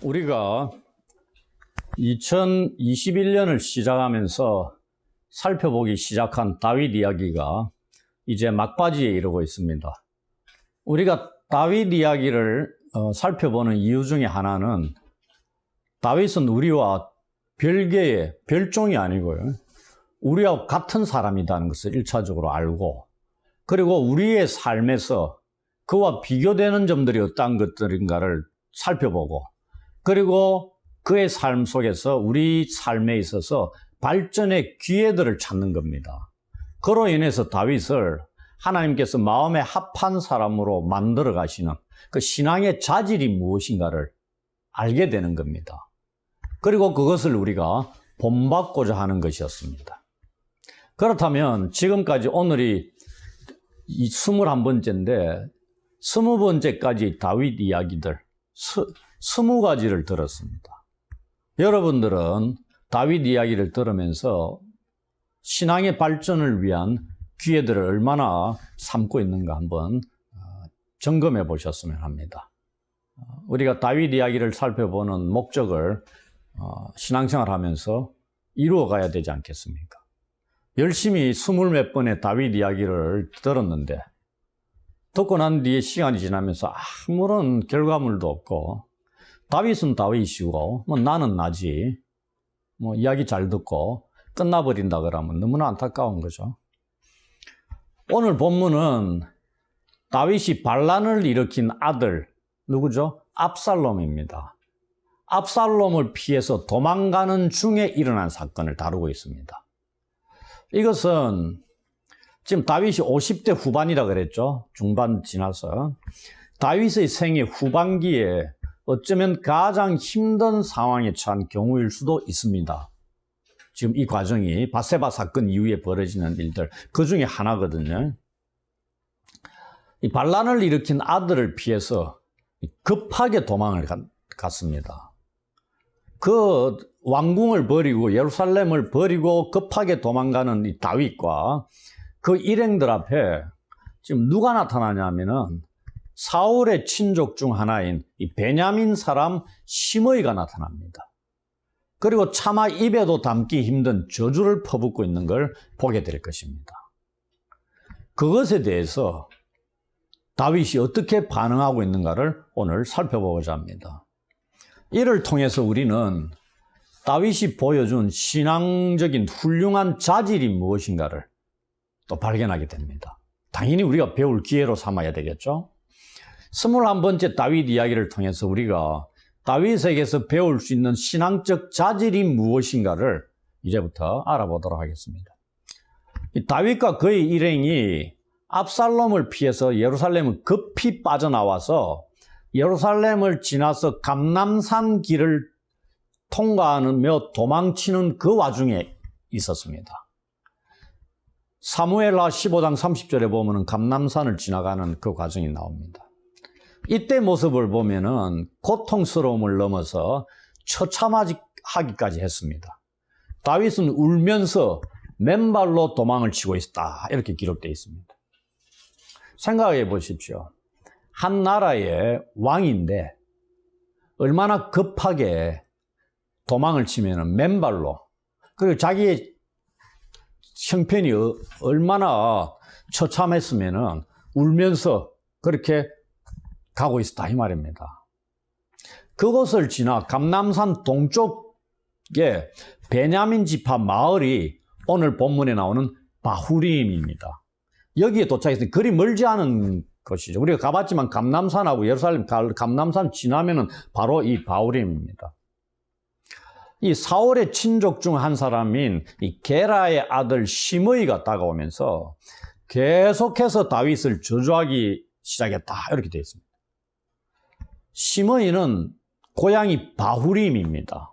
우리가 2021년을 시작하면서 살펴보기 시작한 다윗 이야기가 이제 막바지에 이르고 있습니다. 우리가 다윗 이야기를 살펴보는 이유 중에 하나는 다윗은 우리와 별개의 별종이 아니고요, 우리와 같은 사람이라는 것을 1차적으로 알고, 그리고 우리의 삶에서 그와 비교되는 점들이 어떤 것들인가를 살펴보고, 그리고 그의 삶 속에서 우리 삶에 있어서 발전의 기회들을 찾는 겁니다. 그로 인해서 다윗을 하나님께서 마음에 합한 사람으로 만들어 가시는 그 신앙의 자질이 무엇인가를 알게 되는 겁니다. 그리고 그것을 우리가 본받고자 하는 것이었습니다. 그렇다면 지금까지 오늘이 21번째인데 20번째까지 다윗 이야기들 20가지를 들었습니다. 여러분들은 다윗 이야기를 들으면서 신앙의 발전을 위한 기회들을 얼마나 삼고 있는가 한번 점검해 보셨으면 합니다. 우리가 다윗 이야기를 살펴보는 목적을 신앙생활 하면서 이루어 가야 되지 않겠습니까? 열심히 20몇 번의 다윗 이야기를 들었는데 듣고 난 뒤에 시간이 지나면서 아무런 결과물도 없고, 다윗은 다윗이고 나는 나지, 이야기 잘 듣고 끝나버린다 그러면 너무나 안타까운 거죠. 오늘 본문은 다윗이 반란을 일으킨 아들, 누구죠? 압살롬입니다. 압살롬을 피해서 도망가는 중에 일어난 사건을 다루고 있습니다. 이것은 지금 다윗이 50대 후반이라 그랬죠. 중반 지나서. 다윗의 생애 후반기에 어쩌면 가장 힘든 상황에 처한 경우일 수도 있습니다. 지금 이 과정이 밧세바 사건 이후에 벌어지는 일들, 그 중에 하나거든요. 이 반란을 일으킨 아들을 피해서 급하게 도망을 갔습니다. 그 왕궁을 버리고 예루살렘을 버리고 급하게 도망가는 이 다윗과 그 일행들 앞에 지금 누가 나타나냐면은 사울의 친족 중 하나인 이 베냐민 사람 시므이가 나타납니다. 그리고 차마 입에도 담기 힘든 저주를 퍼붓고 있는 걸 보게 될 것입니다. 그것에 대해서 다윗이 어떻게 반응하고 있는가를 오늘 살펴보고자 합니다. 이를 통해서 우리는 다윗이 보여준 신앙적인 훌륭한 자질이 무엇인가를 또 발견하게 됩니다. 당연히 우리가 배울 기회로 삼아야 되겠죠. 21번째 다윗 이야기를 통해서 우리가 다윗에게서 배울 수 있는 신앙적 자질이 무엇인가를 이제부터 알아보도록 하겠습니다. 다윗과 그의 일행이 압살롬을 피해서 예루살렘을 급히 빠져나와서 예루살렘을 지나서 감람산 길을 통과하며 도망치는 그 와중에 있었습니다. 사무엘하 15장 30절에 보면 감람산을 지나가는 그 과정이 나옵니다. 이때 모습을 보면은 고통스러움을 넘어서 처참하기까지 했습니다. 다윗은 울면서 맨발로 도망을 치고 있다, 이렇게 기록되어 있습니다. 생각해 보십시오. 한 나라의 왕인데 얼마나 급하게 도망을 치면은 맨발로, 그리고 자기의 형편이 얼마나 처참했으면은 울면서 그렇게 가고 있었다, 이 말입니다. 그곳을 지나 감람산 동쪽에 베냐민 지파 마을이 오늘 본문에 나오는 바후림입니다. 여기에 도착했으니 그리 멀지 않은 것이죠. 우리가 가봤지만 감람산하고 예루살렘 감람산 지나면은 바로 이 바후림입니다. 이 사울의 친족 중 한 사람인 이 게라의 아들 시므이가 다가오면서 계속해서 다윗을 저주하기 시작했다, 이렇게 되어 있습니다. 시므이는 고향이 바후림입니다.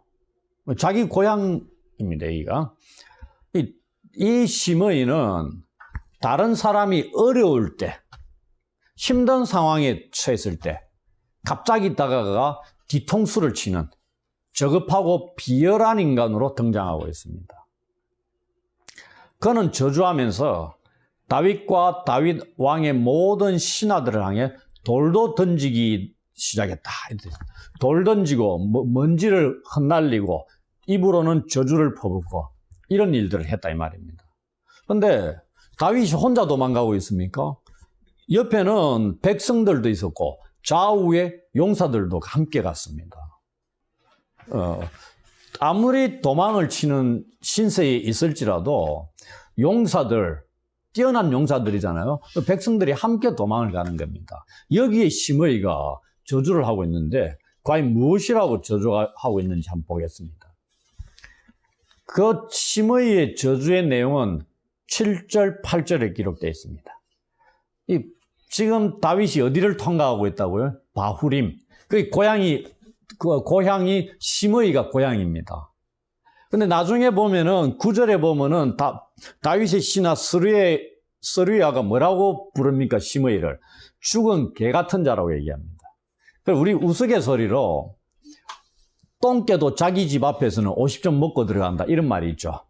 자기 고향입니다, 여기가. 이 시므이는 다른 사람이 어려울 때, 힘든 상황에 처했을 때 갑자기 다가가 뒤통수를 치는 저급하고 비열한 인간으로 등장하고 있습니다. 그는 저주하면서 다윗과 다윗 왕의 모든 신하들을 향해 돌도 던지기 시작했다. 돌 던지고 먼지를 흩날리고 입으로는 저주를 퍼붓고 이런 일들을 했다 이 말입니다. 그런데 다윗이 혼자 도망가고 있습니까? 옆에는 백성들도 있었고 좌우에 용사들도 함께 갔습니다. 아무리 도망을 치는 신세에 있을지라도 용사들, 뛰어난 용사들이잖아요. 백성들이 함께 도망을 가는 겁니다. 여기에 시므이가 저주를 하고 있는데 과연 무엇이라고 저주하고 있는지 한번 보겠습니다. 그 시므이의 저주의 내용은 7절, 8절에 기록되어 있습니다. 지금 다윗이 어디를 통과하고 있다고요? 바후림. 그 고향이 시므이가 고향입니다. 근데 나중에 보면은 9절에 보면은 다윗의 신하 스루야가 뭐라고 부릅니까? 시므이를 죽은 개 같은 자라고 얘기합니다. 우리 우스갯소리로 똥개도 자기 집 앞에서는 50점 먹고 들어간다 이런 말이 있죠.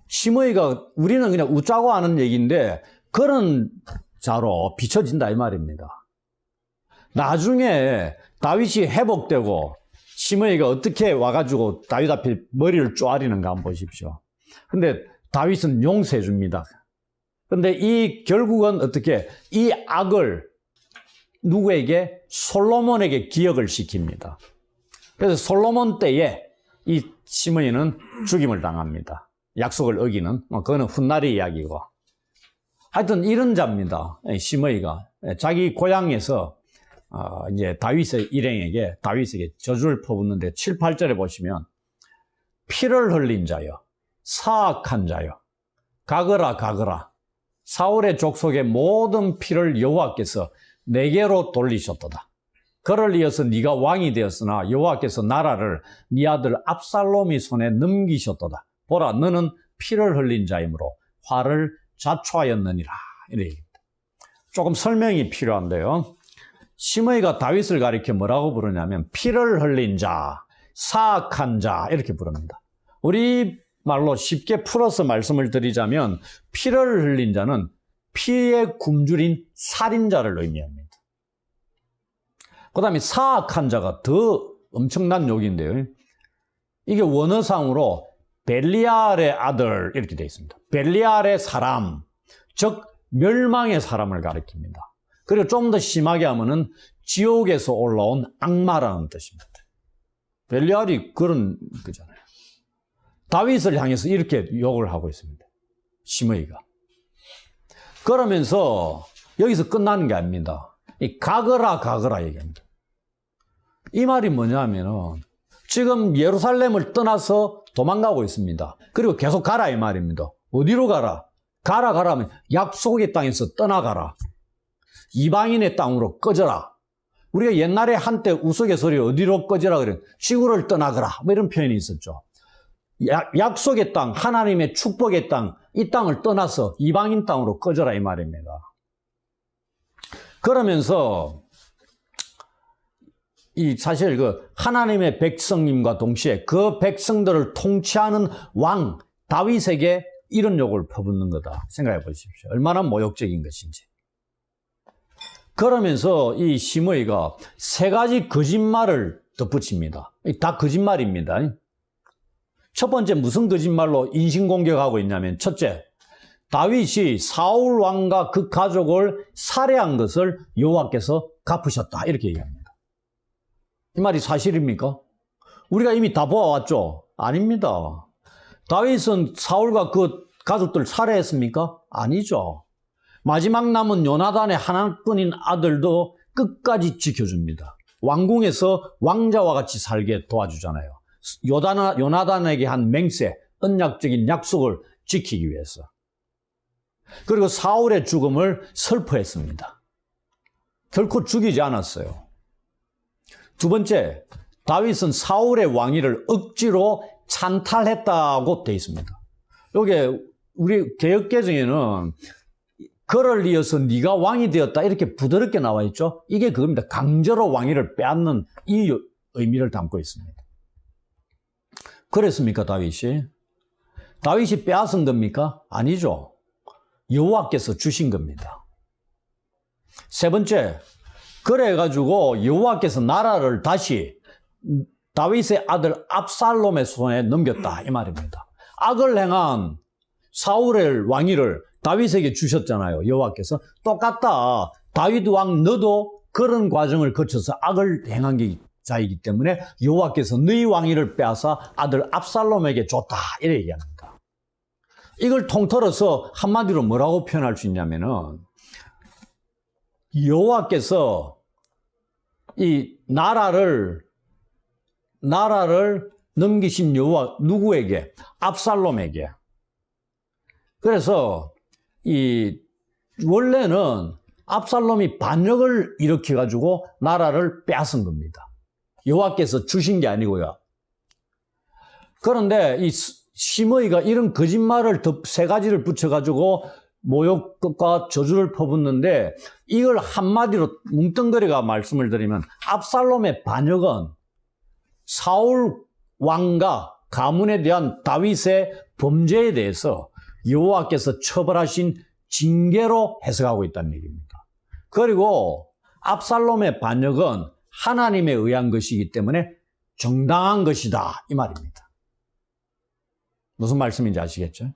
시므이가 우리는 그냥 웃자고 하는 얘기인데 그런 자로 비춰진다 이 말입니다. 나중에 다윗이 회복되고 시므이가 어떻게 와가지고 다윗 앞에 머리를 쪼아리는가 한번 보십시오. 근데 다윗은 용서해 줍니다. 근데 이 결국은 어떻게 이 악을 누구에게? 솔로몬에게 기억을 시킵니다. 그래서 솔로몬 때에 이 시므이는 죽임을 당합니다. 약속을 어기는, 그거는 훗날의 이야기고. 하여튼 이런 자입니다. 시므이가 자기 고향에서 이제 다윗에게 저주를 퍼붓는데 7, 8절에 보시면 피를 흘린 자여, 사악한 자여, 가거라 사울의 족속의 모든 피를 여호와께서 내게로 돌리셨도다. 그를 이어서 네가 왕이 되었으나 여호와께서 나라를 네 아들 압살롬이 손에 넘기셨도다. 보라, 너는 피를 흘린 자이므로 화를 자초하였느니라. 이래. 조금 설명이 필요한데요. 시므이가 다윗을 가리켜 뭐라고 부르냐면 피를 흘린 자, 사악한 자 이렇게 부릅니다. 우리 말로 쉽게 풀어서 말씀을 드리자면 피를 흘린 자는 피에 굶주린 살인자를 의미합니다. 그 다음에 사악한 자가 더 엄청난 욕인데요. 이게 원어상으로 벨리알의 아들 이렇게 되어 있습니다. 벨리알의 사람, 즉 멸망의 사람을 가리킵니다. 그리고 좀 더 심하게 하면은 지옥에서 올라온 악마라는 뜻입니다. 벨리알이 그런 거잖아요. 다윗을 향해서 이렇게 욕을 하고 있습니다. 시므이가. 그러면서 여기서 끝나는 게 아닙니다. 이 가거라 얘기합니다. 이 말이 뭐냐면은 지금 예루살렘을 떠나서 도망가고 있습니다. 그리고 계속 가라 이 말입니다. 어디로 가라? 가라 하면 약속의 땅에서 떠나가라. 이방인의 땅으로 꺼져라. 우리가 옛날에 한때 우스갯소리 어디로 꺼져라 그래? 지구를 떠나거라. 뭐 이런 표현이 있었죠. 약속의 땅, 하나님의 축복의 땅, 이 땅을 떠나서 이방인 땅으로 꺼져라 이 말입니다. 그러면서 사실 하나님의 백성님과 동시에 그 백성들을 통치하는 왕 다윗에게 이런 욕을 퍼붓는 거다. 생각해 보십시오. 얼마나 모욕적인 것인지. 그러면서 이 시므이가 세 가지 거짓말을 덧붙입니다. 다 거짓말입니다. 첫 번째 무슨 거짓말로 인신공격하고 있냐면 첫째, 다윗이 사울 왕과 그 가족을 살해한 것을 여호와께서 갚으셨다 이렇게 얘기합니다. 이 말이 사실입니까? 우리가 이미 다 보아왔죠? 아닙니다. 다윗은 사울과 그 가족들 살해했습니까? 아니죠. 마지막 남은 요나단의 하나뿐인 아들도 끝까지 지켜줍니다. 왕궁에서 왕자와 같이 살게 도와주잖아요. 요나단에게 한 맹세, 언약적인 약속을 지키기 위해서. 그리고 사울의 죽음을 설포했습니다. 결코 죽이지 않았어요. 두 번째, 다윗은 사울의 왕위를 억지로 찬탈했다고 되어 있습니다. 여기 우리 개역개정에는 그를 이어서 네가 왕이 되었다 이렇게 부드럽게 나와 있죠. 이게 그겁니다. 강제로 왕위를 빼앗는 이 의미를 담고 있습니다. 그랬습니까, 다윗이? 다윗이 빼앗은 겁니까? 아니죠. 여호와께서 주신 겁니다. 세 번째, 그래가지고 여호와께서 나라를 다시 다윗의 아들 압살롬의 손에 넘겼다 이 말입니다. 악을 행한 사울의 왕위를 다윗에게 주셨잖아요. 여호와께서 똑같다. 다윗 왕 너도 그런 과정을 거쳐서 악을 행한 자이기 때문에 여호와께서 너희 왕위를 빼앗아 아들 압살롬에게 줬다 이렇게 얘기합니다. 이걸 통틀어서 한마디로 뭐라고 표현할 수 있냐면은 여호와께서 이 나라를 넘기신 여호와 누구에게? 압살롬에게. 그래서 이 원래는 압살롬이 반역을 일으켜 가지고 나라를 빼앗은 겁니다. 여호와께서 주신 게 아니고요. 그런데 이 시므이가 이런 거짓말을 세 가지를 붙여 가지고 모욕과 저주를 퍼붓는데 이걸 한마디로 뭉뚱그려가 말씀을 드리면 압살롬의 반역은 사울 왕과 가문에 대한 다윗의 범죄에 대해서 여호와께서 처벌하신 징계로 해석하고 있다는 얘기입니다. 그리고 압살롬의 반역은 하나님에 의한 것이기 때문에 정당한 것이다 이 말입니다. 무슨 말씀인지 아시겠죠?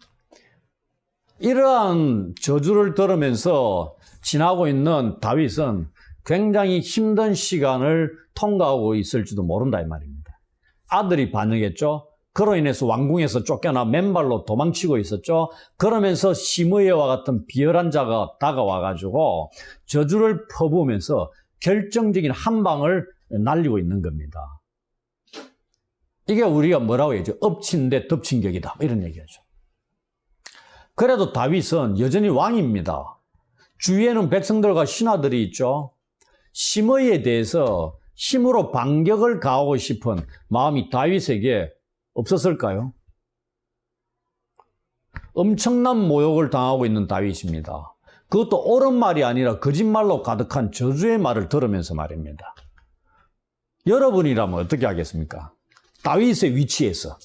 이러한 저주를 들으면서 지나고 있는 다윗은 굉장히 힘든 시간을 통과하고 있을지도 모른다 이 말입니다. 아들이 반역했죠. 그로 인해서 왕궁에서 쫓겨나 맨발로 도망치고 있었죠. 그러면서 시므이와 같은 비열한 자가 다가와가지고 저주를 퍼부으면서 결정적인 한 방을 날리고 있는 겁니다. 이게 우리가 뭐라고 얘기하죠? 엎친 데 덮친 격이다 이런 얘기하죠. 그래도 다윗은 여전히 왕입니다. 주위에는 백성들과 신하들이 있죠. 시므이에 대해서 힘으로 반격을 가하고 싶은 마음이 다윗에게 없었을까요? 엄청난 모욕을 당하고 있는 다윗입니다. 그것도 옳은 말이 아니라 거짓말로 가득한 저주의 말을 들으면서 말입니다. 여러분이라면 어떻게 하겠습니까? 다윗의 위치에서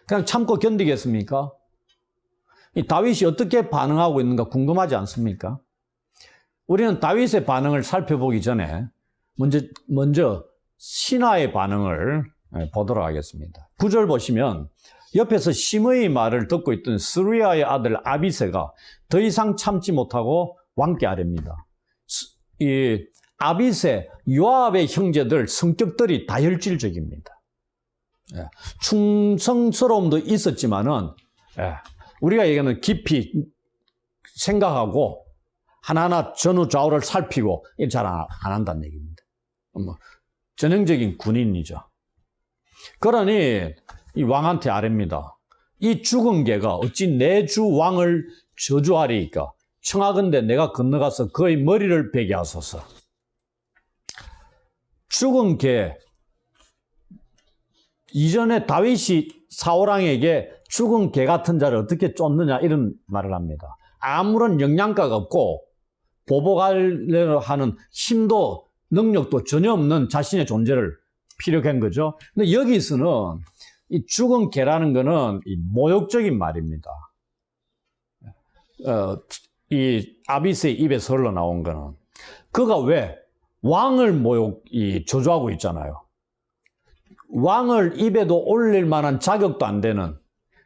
그냥 참고 견디겠습니까? 이 다윗이 어떻게 반응하고 있는가 궁금하지 않습니까? 우리는 다윗의 반응을 살펴보기 전에 먼저 신하의 반응을 보도록 하겠습니다. 9절 보시면 옆에서 시므이의 말을 듣고 있던 스루야의 아들 아비새가 더 이상 참지 못하고 왕께 아뢰입니다. 이 아비새, 요압의 형제들 성격들이 다혈질적입니다. 충성스러움도 있었지만은 우리가 얘기하는 깊이 생각하고 하나하나 전후좌우를 살피고 잘 안 한다는 얘기입니다. 전형적인 군인이죠. 그러니 이 왕한테 아뢰입니다. 이 죽은 개가 어찌 내 주 왕을 저주하리이까? 청하건대 내가 건너가서 그의 머리를 베게 하소서. 죽은 개, 이전에 다윗이 사울왕에게 죽은 개 같은 자를 어떻게 쫓느냐 이런 말을 합니다. 아무런 영양가가 없고 보복하려고 하는 힘도 능력도 전혀 없는 자신의 존재를 피력한 거죠. 근데 여기서는 이 죽은 개라는 거는 이 모욕적인 말입니다. 이 아비스의 입에서 흘러나온 거는 그가 왜 왕을 저주하고 있잖아요. 왕을 입에도 올릴 만한 자격도 안 되는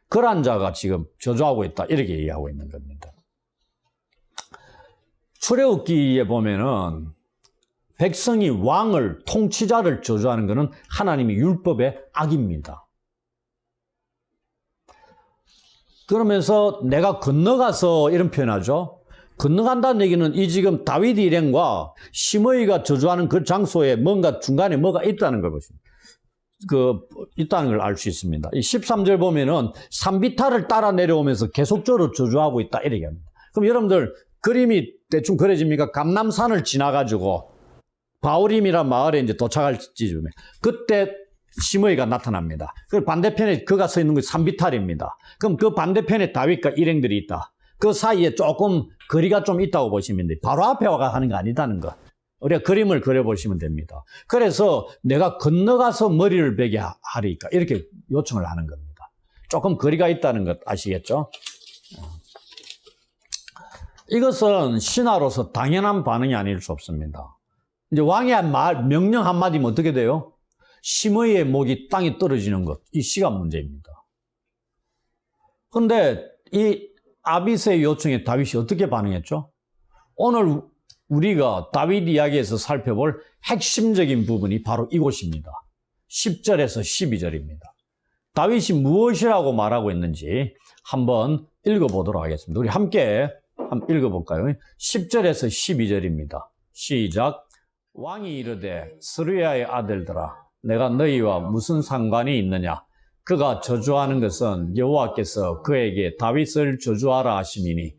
그런 자가 지금 저주하고 있다 이렇게 얘기하고 있는 겁니다. 출애굽기에 보면은 백성이 왕을, 통치자를 저주하는 것은 하나님의 율법의 악입니다. 그러면서 내가 건너가서 이런 표현하죠. 건너간다는 얘기는 이 지금 다윗 일행과 시므이가 저주하는 그 장소에 뭔가 중간에 뭐가 있다는 걸 보십니다. 있다는 걸 알 수 있습니다. 이 13절 보면은 산비탈을 따라 내려오면서 계속적으로 저주하고 있다 이렇게 합니다. 그럼 여러분들 그림이 대충 그려집니까? 감남산을 지나가지고 바울임이라는 마을에 이제 도착할 지점에 그때 시므이가 나타납니다. 그 반대편에 그가 서 있는 게 산비탈입니다. 그럼 그 반대편에 다윗과 일행들이 있다. 그 사이에 조금 거리가 좀 있다고 보시면 돼요. 바로 앞에 와가 하는 거 아니다는 거. 우리가 그림을 그려보시면 됩니다. 그래서 내가 건너가서 머리를 베게 하리까 이렇게 요청을 하는 겁니다. 조금 거리가 있다는 것 아시겠죠? 이것은 신하로서 당연한 반응이 아닐 수 없습니다. 이제 왕의 명령 한마디면 어떻게 돼요? 시므이의 목이 땅에 떨어지는 것. 이 시간 문제입니다. 근데 이 아비새의 요청에 다윗이 어떻게 반응했죠? 오늘 우리가 다윗 이야기에서 살펴볼 핵심적인 부분이 바로 이곳입니다. 10절에서 12절입니다. 다윗이 무엇이라고 말하고 있는지 한번 읽어보도록 하겠습니다. 우리 함께 한번 읽어볼까요? 10절에서 12절입니다. 시작. 왕이 이르되 스루야의 아들들아 내가 너희와 무슨 상관이 있느냐? 그가 저주하는 것은 여호와께서 그에게 다윗을 저주하라 하심이니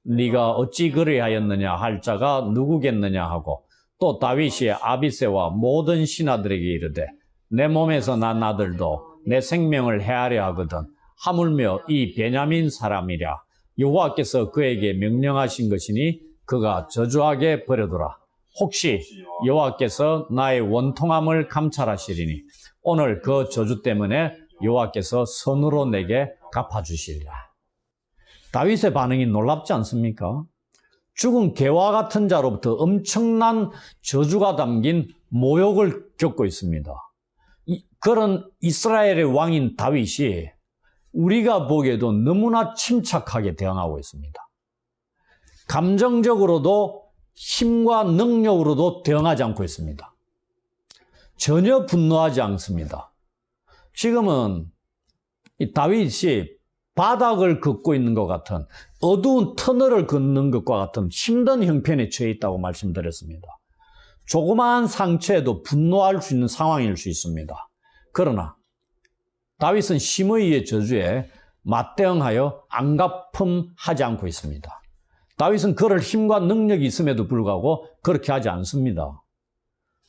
네가 어찌 그리하였느냐 할 자가 누구겠느냐 하고 또 다윗이 아비새와 모든 신하들에게 이르되 내 몸에서 난 아들도 내 생명을 해하려 하거든 하물며 이 베냐민 사람이랴 여호와께서 그에게 명령하신 것이니 그가 저주하게 버려두라. 혹시 여호와께서 나의 원통함을 감찰하시리니 오늘 그 저주 때문에 여호와께서 선으로 내게 갚아주시리라. 다윗의 반응이 놀랍지 않습니까? 죽은 개와 같은 자로부터 엄청난 저주가 담긴 모욕을 겪고 있습니다. 그런 이스라엘의 왕인 다윗이 우리가 보기에도 너무나 침착하게 대응하고 있습니다. 감정적으로도 힘과 능력으로도 대응하지 않고 있습니다. 전혀 분노하지 않습니다. 지금은 이 다윗이 바닥을 걷고 있는 것 같은 어두운 터널을 걷는 것과 같은 힘든 형편에 처해 있다고 말씀드렸습니다. 조그마한 상처에도 분노할 수 있는 상황일 수 있습니다. 그러나 다윗은 시므이의 저주에 맞대응하여 안갚음하지 않고 있습니다. 다윗은 그럴 힘과 능력이 있음에도 불구하고 그렇게 하지 않습니다.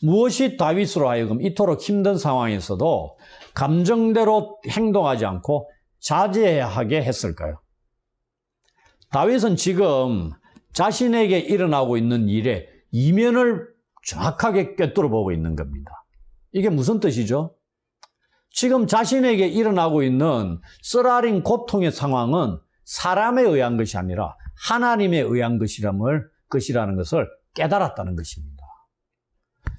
무엇이 다윗으로 하여금 이토록 힘든 상황에서도 감정대로 행동하지 않고 자제하게 했을까요? 다윗은 지금 자신에게 일어나고 있는 일의 이면을 정확하게 꿰뚫어 보고 있는 겁니다. 이게 무슨 뜻이죠? 지금 자신에게 일어나고 있는 쓰라린 고통의 상황은 사람에 의한 것이 아니라 하나님에 의한 것이라는 것을 깨달았다는 것입니다.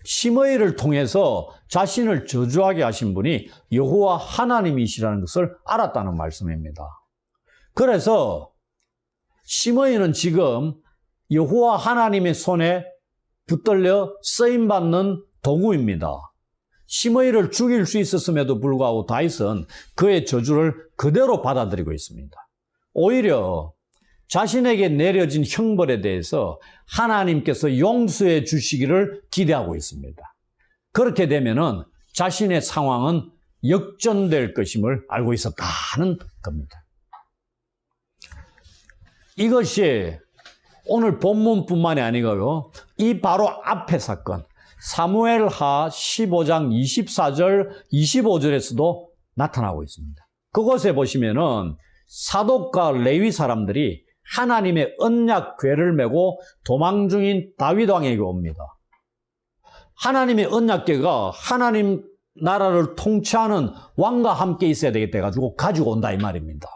시므이를 통해서 자신을 저주하게 하신 분이 여호와 하나님이시라는 것을 알았다는 말씀입니다. 그래서 시므이는 지금 여호와 하나님의 손에 붙들려 쓰임받는 도구입니다. 시므이를 죽일 수 있었음에도 불구하고 다윗은 그의 저주를 그대로 받아들이고 있습니다. 오히려 자신에게 내려진 형벌에 대해서 하나님께서 용서해 주시기를 기대하고 있습니다. 그렇게 되면은 자신의 상황은 역전될 것임을 알고 있었다는 겁니다. 이것이 오늘 본문뿐만이 아니고요. 이 바로 앞의 사건, 사무엘하 15장 24절, 25절에서도 나타나고 있습니다. 그곳에 보시면은 사독과 레위 사람들이 하나님의 언약 궤를 메고 도망 중인 다윗 왕에게 옵니다. 하나님의 언약궤가 하나님 나라를 통치하는 왕과 함께 있어야 되겠다 해가지고 가지고 온다 이 말입니다.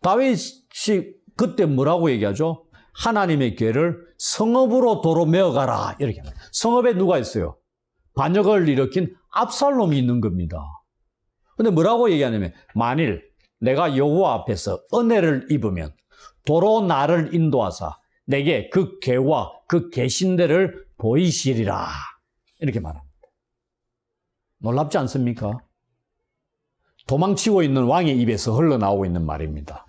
다윗이 그때 뭐라고 얘기하죠? 하나님의 궤를 성읍으로 도로 메어가라 이렇게 합니다. 성읍에 누가 있어요? 반역을 일으킨 압살롬이 있는 겁니다. 근데 뭐라고 얘기하냐면 만일 내가 여호와 앞에서 은혜를 입으면 도로 나를 인도하사 내게 그 궤와 그 계신대를 보이시리라 이렇게 말합니다. 놀랍지 않습니까? 도망치고 있는 왕의 입에서 흘러나오고 있는 말입니다.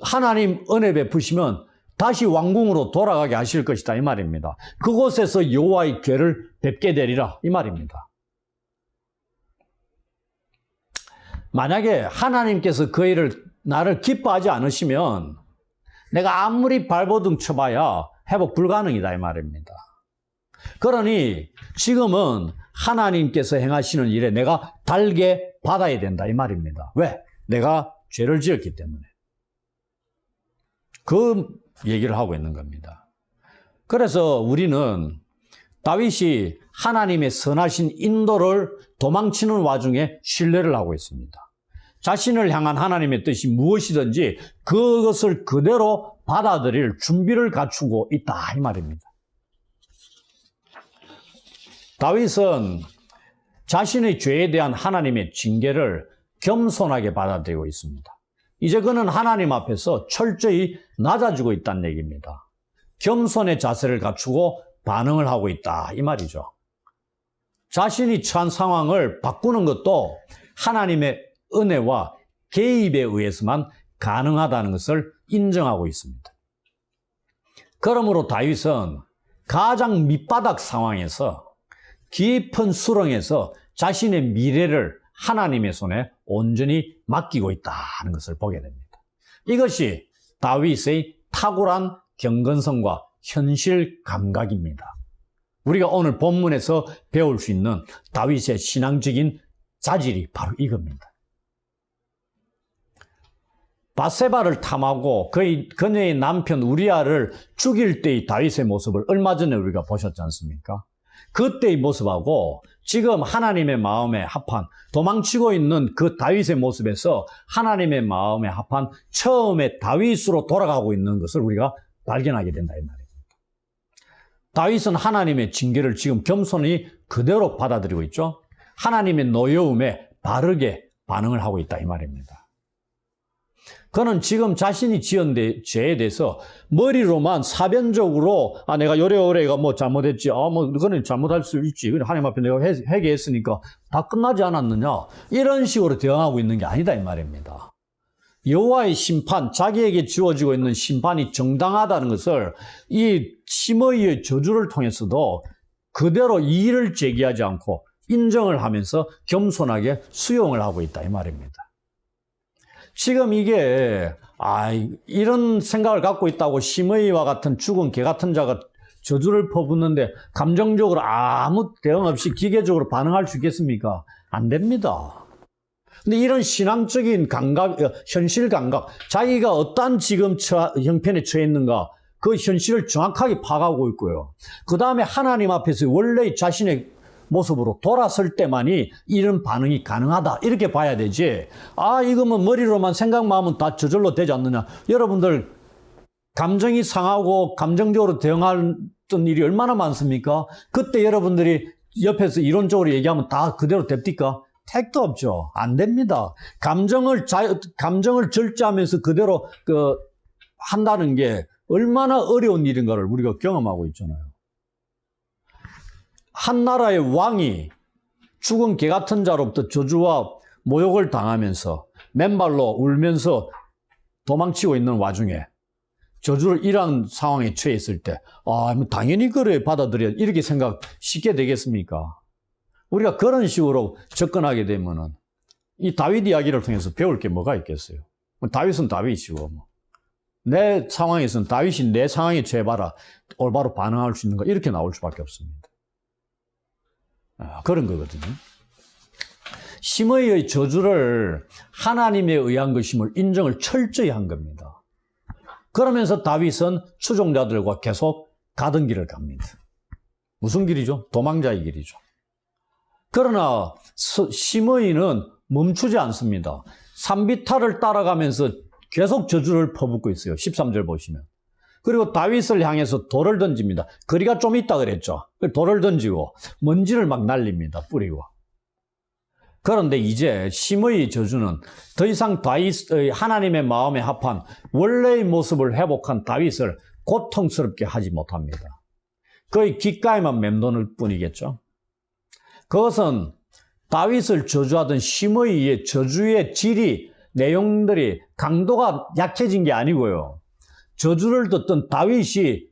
하나님 은혜 베푸시면 다시 왕궁으로 돌아가게 하실 것이다 이 말입니다. 그곳에서 여호와의 궤를 뵙게 되리라 이 말입니다. 만약에 하나님께서 그 일을 나를 기뻐하지 않으시면 내가 아무리 발버둥 쳐봐야 회복 불가능이다 이 말입니다. 그러니 지금은 하나님께서 행하시는 일에 내가 달게 받아야 된다 이 말입니다. 왜? 내가 죄를 지었기 때문에. 그 얘기를 하고 있는 겁니다. 그래서 우리는 다윗이 하나님의 선하신 인도를 도망치는 와중에 신뢰를 하고 있습니다. 자신을 향한 하나님의 뜻이 무엇이든지 그것을 그대로 받아들일 준비를 갖추고 있다 이 말입니다. 다윗은 자신의 죄에 대한 하나님의 징계를 겸손하게 받아들이고 있습니다. 이제 그는 하나님 앞에서 철저히 낮아지고 있다는 얘기입니다. 겸손의 자세를 갖추고 반응을 하고 있다, 이 말이죠. 자신이 처한 상황을 바꾸는 것도 하나님의 은혜와 개입에 의해서만 가능하다는 것을 인정하고 있습니다. 그러므로 다윗은 가장 밑바닥 상황에서 깊은 수렁에서 자신의 미래를 하나님의 손에 온전히 맡기고 있다는 것을 보게 됩니다. 이것이 다윗의 탁월한 경건성과 현실 감각입니다. 우리가 오늘 본문에서 배울 수 있는 다윗의 신앙적인 자질이 바로 이겁니다. 바세바를 탐하고 그녀의 남편 우리아를 죽일 때의 다윗의 모습을 얼마 전에 우리가 보셨지 않습니까? 그때의 모습하고 지금 하나님의 마음에 합한 도망치고 있는 그 다윗의 모습에서 하나님의 마음에 합한 처음에 다윗으로 돌아가고 있는 것을 우리가 발견하게 된다 이 말입니다. 다윗은 하나님의 징계를 지금 겸손히 그대로 받아들이고 있죠. 하나님의 노여움에 바르게 반응을 하고 있다 이 말입니다. 그는 지금 자신이 지은 죄에 대해서 머리로만 사변적으로 내가 요래요래가 잘못했지, 그거는 잘못할 수 있지, 하나님 앞에 내가 회개했으니까 다 끝나지 않았느냐, 이런 식으로 대응하고 있는 게 아니다 이 말입니다. 여호와의 심판, 자기에게 주어지고 있는 심판이 정당하다는 것을 이 시므이의 저주를 통해서도 그대로 이의를 제기하지 않고 인정을 하면서 겸손하게 수용을 하고 있다 이 말입니다. 지금 이게 이런 생각을 갖고 있다고 시므이와 같은 죽은 개 같은 자가 저주를 퍼붓는데 감정적으로 아무 대응 없이 기계적으로 반응할 수 있겠습니까? 안 됩니다. 근데 이런 신앙적인 감각, 현실 감각, 자기가 어떠한 지금 형편에 처해 있는가, 그 현실을 정확하게 파악하고 있고요. 그 다음에 하나님 앞에서 원래 자신의 모습으로 돌아설 때만이 이런 반응이 가능하다, 이렇게 봐야 되지. 이거 머리로만 생각, 마음은 다 저절로 되지 않느냐. 여러분들 감정이 상하고 감정적으로 대응했던 일이 얼마나 많습니까? 그때 여러분들이 옆에서 이론적으로 얘기하면 다 그대로 됩니까? 택도 없죠. 안 됩니다. 감정을 절제하면서 그대로 한다는 게 얼마나 어려운 일인가를 우리가 경험하고 있잖아요. 한 나라의 왕이 죽은 개 같은 자로부터 저주와 모욕을 당하면서 맨발로 울면서 도망치고 있는 와중에 저주를 이런 상황에 처했을 때 당연히 그래 받아들여, 이렇게 생각 쉽게 되겠습니까? 우리가 그런 식으로 접근하게 되면은 이 다윗 이야기를 통해서 배울 게 뭐가 있겠어요? 다윗은 다윗이고 내 상황에서는 다윗이 내 상황에 처해봐라 올바로 반응할 수 있는 거, 이렇게 나올 수밖에 없습니다. 그런 거거든요. 시므이의 저주를 하나님에 의한 것임을 인정을 철저히 한 겁니다. 그러면서 다윗은 추종자들과 계속 가던 길을 갑니다. 무슨 길이죠? 도망자의 길이죠. 그러나 시므이는 멈추지 않습니다. 산비탈을 따라가면서 계속 저주를 퍼붓고 있어요. 13절 보시면. 그리고 다윗을 향해서 돌을 던집니다. 거리가 좀 있다 그랬죠. 돌을 던지고 먼지를 막 날립니다. 뿌리고. 그런데 이제 시므이의 저주는 더 이상 다윗의 하나님의 마음에 합한 원래의 모습을 회복한 다윗을 고통스럽게 하지 못합니다. 그의 귓가에만 맴도는 뿐이겠죠. 그것은 다윗을 저주하던 시므이의 저주의 질이, 내용들이, 강도가 약해진 게 아니고요. 저주를 듣던 다윗이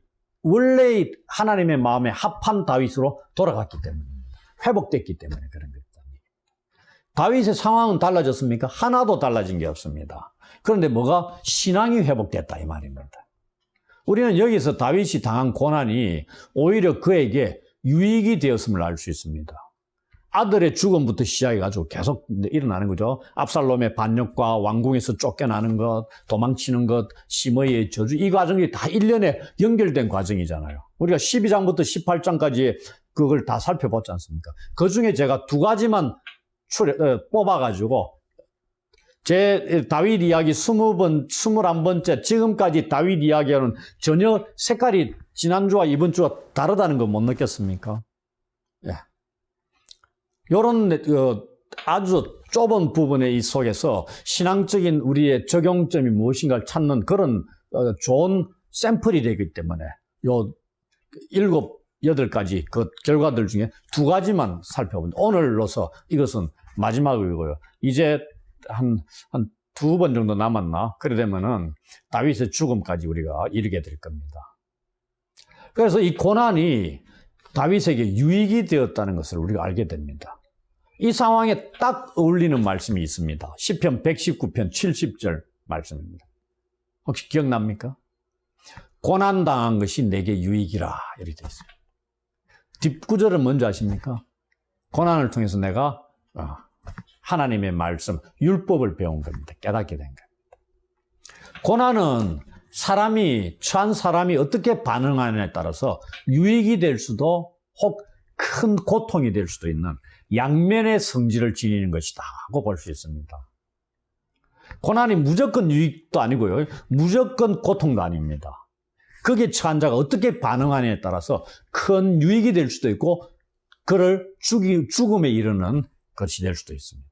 원래 하나님의 마음에 합한 다윗으로 돌아갔기 때문입니다. 회복됐기 때문에 그런 겁니다. 다윗의 상황은 달라졌습니까? 하나도 달라진 게 없습니다. 그런데 뭐가? 신앙이 회복됐다 이 말입니다. 우리는 여기서 다윗이 당한 고난이 오히려 그에게 유익이 되었음을 알 수 있습니다. 아들의 죽음부터 시작해가지고 계속 일어나는 거죠. 압살롬의 반역과 왕궁에서 쫓겨나는 것, 도망치는 것, 시므이의 저주, 이 과정이 다 1년에 연결된 과정이잖아요. 우리가 12장부터 18장까지 그걸 다 살펴봤지 않습니까? 그 중에 제가 두 가지만 뽑아가지고 제 다윗 이야기 20번, 21번째 지금까지 다윗 이야기하는 전혀 색깔이 지난주와 이번 주와 다르다는 거 못 느꼈습니까? 예. 요런 아주 좁은 부분의 이 속에서 신앙적인 우리의 적용점이 무엇인가를 찾는 그런 좋은 샘플이 되기 때문에 요 7, 8가지 그 결과들 중에 2가지만 살펴봅니다. 오늘로서 이것은 마지막이고요. 이제 한 2번 정도 남았나? 그래 되면은 다윗의 죽음까지 우리가 이르게 될 겁니다. 그래서 이 고난이 다윗에게 유익이 되었다는 것을 우리가 알게 됩니다. 이 상황에 딱 어울리는 말씀이 있습니다. 시편 119편 70절 말씀입니다. 혹시 기억납니까? 고난당한 것이 내게 유익이라 이렇게 되어 있습니다. 뒷구절은 뭔지 아십니까? 고난을 통해서 내가 하나님의 말씀, 율법을 배운 겁니다. 깨닫게 된 겁니다. 고난은 처한 사람이 어떻게 반응하느냐에 따라서 유익이 될 수도 혹 큰 고통이 될 수도 있는 양면의 성질을 지니는 것이다 하고 볼 수 있습니다. 고난이 무조건 유익도 아니고요. 무조건 고통도 아닙니다. 거기에 처한 자가 어떻게 반응하느냐에 따라서 큰 유익이 될 수도 있고 그를 죽음에 이르는 것이 될 수도 있습니다.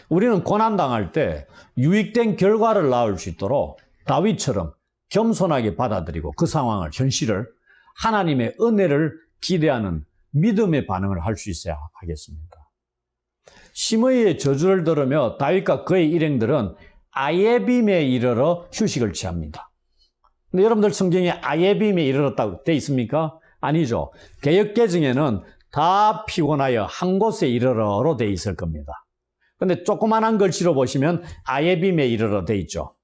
우리는 고난당할 때 유익된 결과를 낳을 수 있도록 다윗처럼 겸손하게 받아들이고 그 상황을, 현실을 하나님의 은혜를 기대하는 믿음의 반응을 할 수 있어야 하겠습니다. 시므이의 저주를 들으며 다윗과 그의 일행들은 아예빔에 이르러 휴식을 취합니다. 근데 여러분들 성경에 아예빔에 이르렀다고 돼 있습니까? 아니죠. 개역개정에는 다 피곤하여 한 곳에 이르러로 돼 있을 겁니다. 근데 조그만한 글씨로 보시면 아예빔에 이르러 돼 있죠.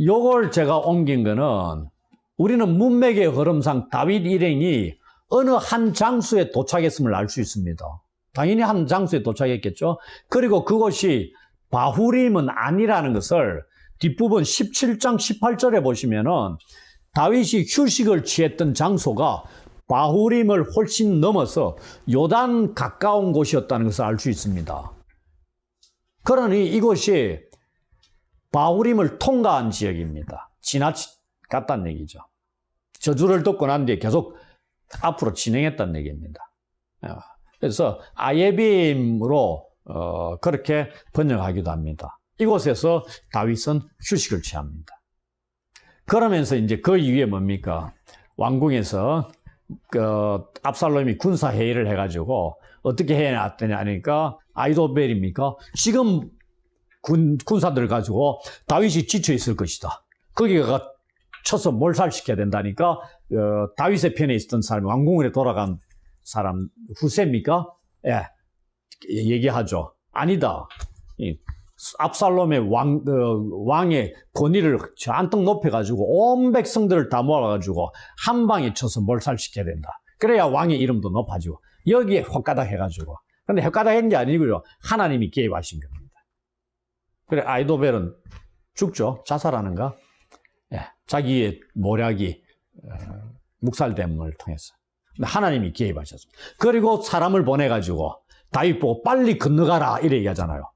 요걸 제가 옮긴 거는 우리는 문맥의 흐름상 다윗 일행이 어느 한 장소에 도착했음을 알 수 있습니다. 당연히 한 장소에 도착했겠죠. 그리고 그곳이 바후림은 아니라는 것을 뒷부분 17장 18절에 보시면은 다윗이 휴식을 취했던 장소가 바후림을 훨씬 넘어서 요단 가까운 곳이었다는 것을 알 수 있습니다. 그러니 이곳이 바후림을 통과한 지역입니다. 지나갔다는 얘기죠. 저주를 듣고 난 뒤에 계속 앞으로 진행했다는 얘기입니다. 그래서 아예빔으로 그렇게 번역하기도 합니다. 이곳에서 다윗은 휴식을 취합니다. 그러면서 이제 그 이후에 뭡니까? 왕궁에서 압살롬이 군사 회의를 해가지고 어떻게 해놨더냐 하니까 아이도벨입니까? 지금 군사들 가지고 다윗이 지쳐 있을 것이다. 거기가 쳐서 몰살시켜야 된다니까 다윗의 편에 있었던 사람이 왕궁으로 돌아간 사람 후세입니까? 예, 얘기하죠. 아니다. 압살롬의 왕의 권위를 잔뜩 높여가지고 온 백성들을 다 모아가지고 한 방에 쳐서 몰살시켜야 된다. 그래야 왕의 이름도 높아지고 여기에 헛가닥 해가지고. 근데 헛가닥 한 게 아니고요. 하나님이 개입하신 겁니다. 그래 아이도벨은 죽죠. 자살하는가? 예, 자기의 모략이 묵살됨을 통해서. 근데 하나님이 개입하셨습니다. 그리고 사람을 보내가지고 다윗 보고 빨리 건너가라 이래 얘기하잖아요.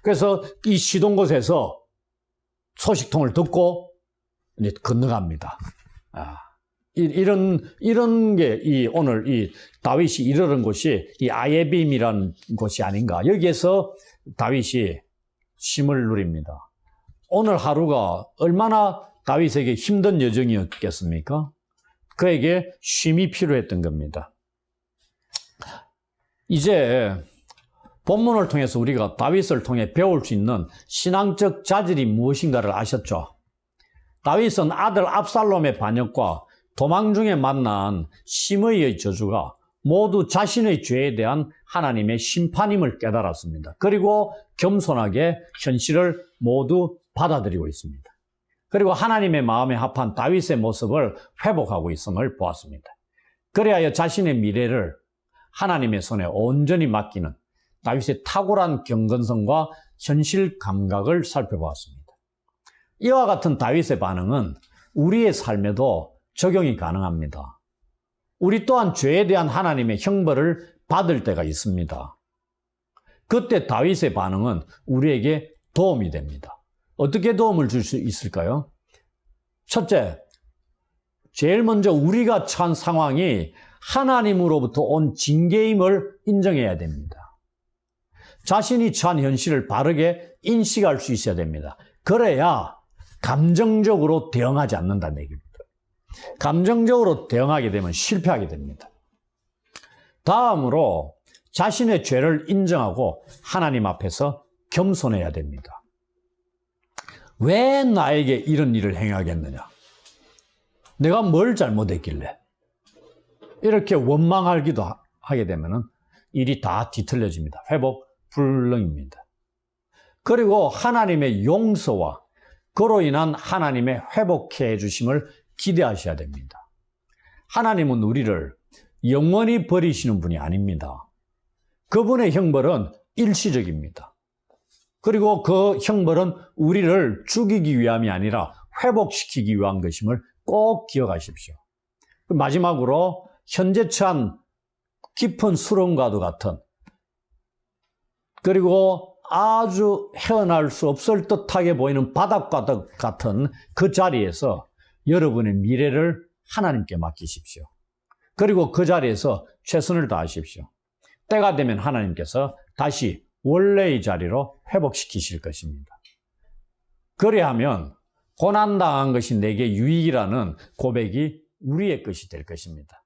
그래서 이 시동 곳에서 소식통을 듣고 이제 건너갑니다. 이런 게 오늘 이 다윗이 이르는 곳이 이 아예빔이라는 곳이 아닌가. 여기에서 다윗이 쉼을 누립니다. 오늘 하루가 얼마나 다윗에게 힘든 여정이었겠습니까? 그에게 쉼이 필요했던 겁니다. 이제 본문을 통해서 우리가 다윗을 통해 배울 수 있는 신앙적 자질이 무엇인가를 아셨죠? 다윗은 아들 압살롬의 반역과 도망 중에 만난 시므이의 저주가 모두 자신의 죄에 대한 하나님의 심판임을 깨달았습니다. 그리고 겸손하게 현실을 모두 받아들이고 있습니다. 그리고 하나님의 마음에 합한 다윗의 모습을 회복하고 있음을 보았습니다. 그래야 자신의 미래를 하나님의 손에 온전히 맡기는 다윗의 탁월한 경건성과 현실 감각을 살펴보았습니다. 이와 같은 다윗의 반응은 우리의 삶에도 적용이 가능합니다. 우리 또한 죄에 대한 하나님의 형벌을 받을 때가 있습니다. 그때 다윗의 반응은 우리에게 도움이 됩니다. 어떻게 도움을 줄 수 있을까요? 첫째, 제일 먼저 우리가 처한 상황이 하나님으로부터 온 징계임을 인정해야 됩니다. 자신이 처한 현실을 바르게 인식할 수 있어야 됩니다. 그래야 감정적으로 대응하지 않는다는 얘기입니다. 감정적으로 대응하게 되면 실패하게 됩니다. 다음으로 자신의 죄를 인정하고 하나님 앞에서 겸손해야 됩니다. 왜 나에게 이런 일을 행하겠느냐? 내가 뭘 잘못했길래? 이렇게 원망하기도 하게 되면 일이 다 뒤틀려집니다. 회복 불능입니다. 그리고 하나님의 용서와 그로 인한 하나님의 회복해 주심을 기대하셔야 됩니다. 하나님은 우리를 영원히 버리시는 분이 아닙니다. 그분의 형벌은 일시적입니다. 그리고 그 형벌은 우리를 죽이기 위함이 아니라 회복시키기 위한 것임을 꼭 기억하십시오. 마지막으로 현재 처한 깊은 수렁과도 같은, 그리고 아주 헤어날 수 없을 듯하게 보이는 바닥과 같은 그 자리에서 여러분의 미래를 하나님께 맡기십시오. 그리고 그 자리에서 최선을 다하십시오. 때가 되면 하나님께서 다시 원래의 자리로 회복시키실 것입니다. 그리하면 고난당한 것이 내게 유익이라는 고백이 우리의 것이 될 것입니다.